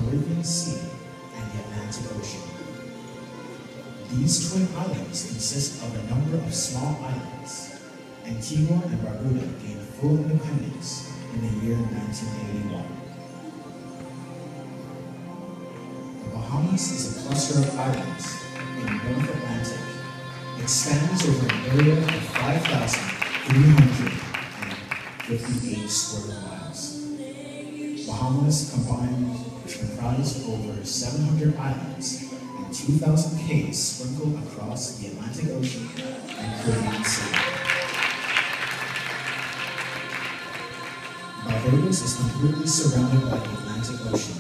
Caribbean Sea and the Atlantic Ocean. These twin islands consist of a number of small islands. Antigua and Barbuda gained full independence in the year 1981. The Bahamas is a cluster of islands in the North Atlantic. It spans over an area of 5,358 square miles. Bahamas combined comprise over 700 islands and 2,000 cays sprinkled across the Atlantic Ocean and Caribbean Sea. Barbados is completely surrounded by the Atlantic Ocean.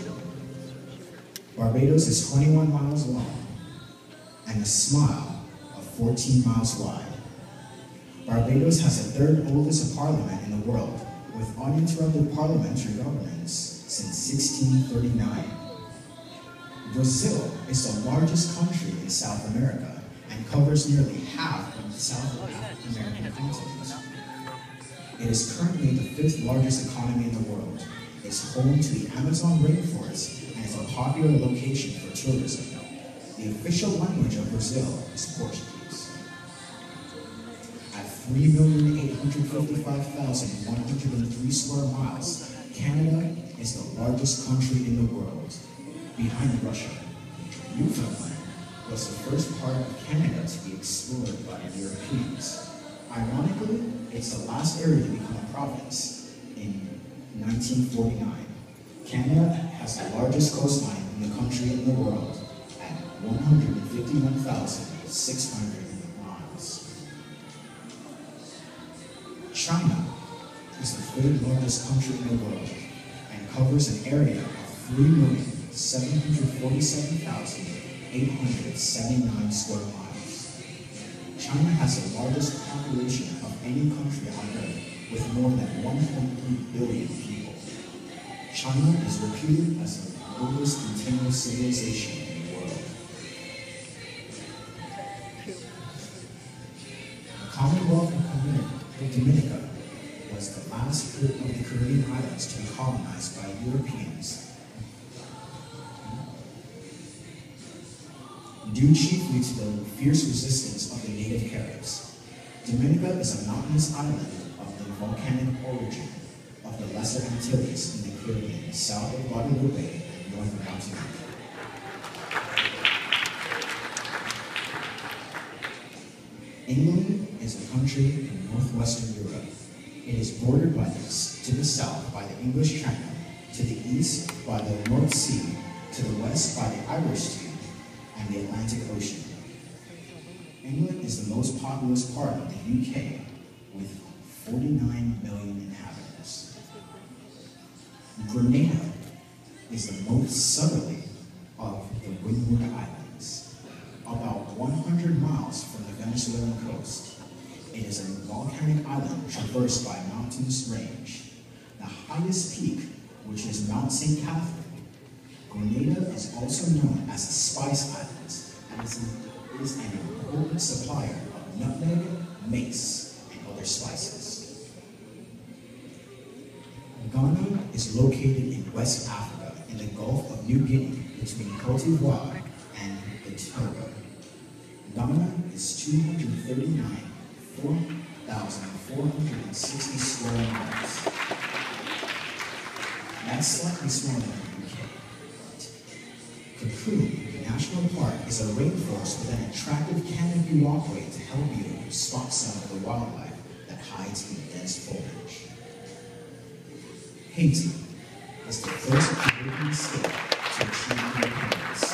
Barbados is 21 miles long and a smile of 14 miles wide. Barbados has the third oldest parliament in the world, with uninterrupted parliamentary governance since 1639. Brazil is the largest country in South America and covers nearly half of the South American continent. It is currently the 5th largest economy in the world. It's home to the Amazon rainforest and is a popular location for tourism. The official language of Brazil is Portuguese. At 3,855,103 square miles, Canada is the largest country in the world, behind Russia. Newfoundland was the first part of Canada to be explored by Europeans. Ironically, it's the last area to become a province in 1949. Canada has the largest coastline in the country in the world at 151,600 miles. China is the 3rd largest country in the world and covers an area of 3,747,879 square miles. China has the largest population of any country on Earth, with more than 1.3 billion people. China is reputed as the oldest continuous civilization in the world. The Commonwealth of Dominica was the last of the Caribbean islands to be colonized by Europeans. Due chiefly to the fierce resistance of the native Caribs, Dominica is a mountainous island of the volcanic origin of the Lesser Antilles in the Caribbean, south of Guadeloupe and north of Martinique. England is a country in northwestern Europe. It is bordered to the south by the English Channel, to the east by the North Sea, to the west by the Irish Sea, and the Atlantic Ocean. England is the most populous part of the UK, with 49 million inhabitants. Grenada is the most southerly of the Windward Islands, about 100 miles from the Venezuelan coast. It is a volcanic island traversed by a mountainous range. The highest peak, which is Mount St. Catherine. Grenada is also known as a spice island, and it is an important supplier of nutmeg, mace, and other spices. Ghana is located in West Africa in the Gulf of New Guinea between Cote d'Ivoire and the Togo. Ghana is 239,460 square miles. That's slightly smaller than the UK. Cocoon National Park is a rainforest with an attractive canopy walkway to help you spot some of the wildlife that hides in dense foliage. Haiti is the first Caribbean state to achieve independence.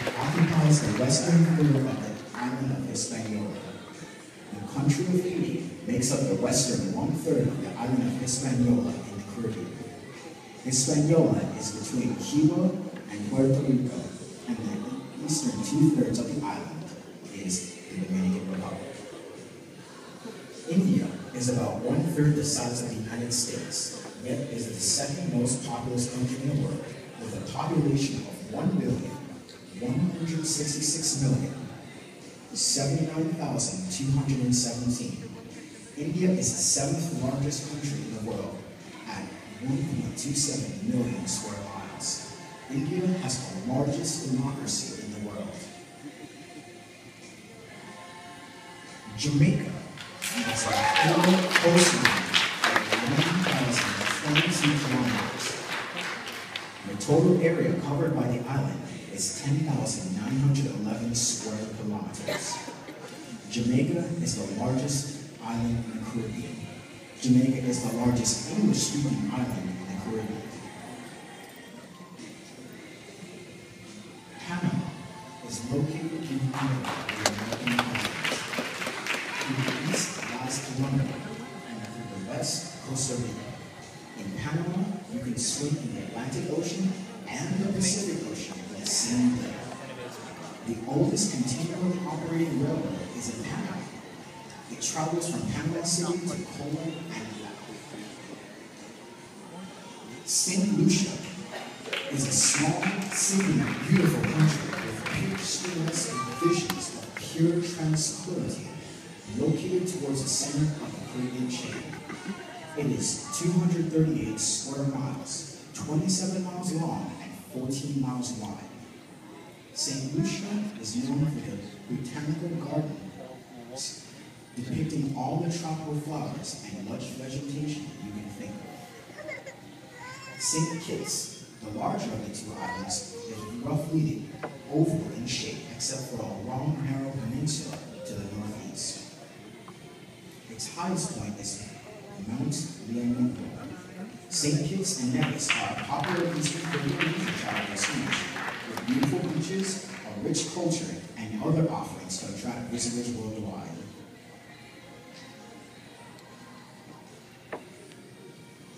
It occupies the western third of the island of Hispaniola. The country of Haiti makes up the western 1/3 of the island of Hispaniola in the Caribbean. Hispaniola is between Cuba and Puerto Rico, and the eastern 2/3 of the island is the Dominican Republic. India is about 1/3 the size of the United States, yet is the 2nd most populous country in the world, with a population of 1,166,079,217. India is the 7th largest country in the world at 1.27 million square miles. India has the largest democracy in the world. Jamaica has a total coastline of 1,022 kilometers. The total area covered by the island is 10,911 square kilometers. Jamaica is the largest island in the Caribbean. Jamaica is the largest English-speaking island in the Caribbean. Panama is located in the middle of the American continent. To the east lies Colombia, and to the west, Costa Rica. In Panama, you can swim in the Atlantic Ocean and the Pacific Ocean in the same day. The oldest continually operating railroad is in Panama. It travels from Panama City to Colón and Lago. St. Lucia is a small, serene, beautiful country with picturesque visions of pure tranquility, located towards the center of the Caribbean chain. It is 238 square miles, 27 miles long, and 14 miles wide. St. Lucia is known for the botanical gardens, depicting all the tropical flowers and lush vegetation you can think of. St. Kitts, the larger of the two islands, is roughly oval in shape, except for a long, narrow peninsula to the northeast. Its highest point is Mount Leaning. St. Kitts and Nevis are a popular Eastern Caribbean leisure travel destination with beautiful beaches, a rich culture, and other offerings to attract visitors worldwide.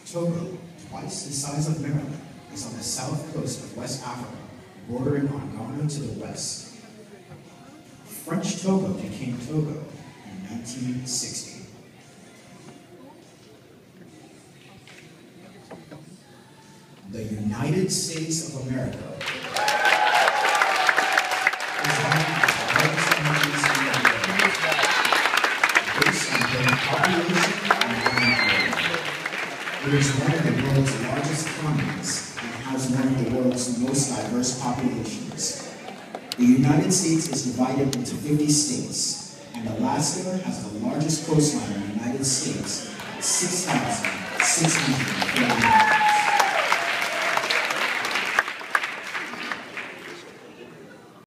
Togo, twice the size of Maryland, is on the south coast of West Africa, bordering on Ghana to the west. French Togo became Togo in 1960. The United States of America is one of the largest countries in the world, based on both population and land. It is one of the world's largest economies and has one of the world's most diverse populations. The United States is divided into 50 states, and Alaska has the largest coastline in the United States at 6,640 miles.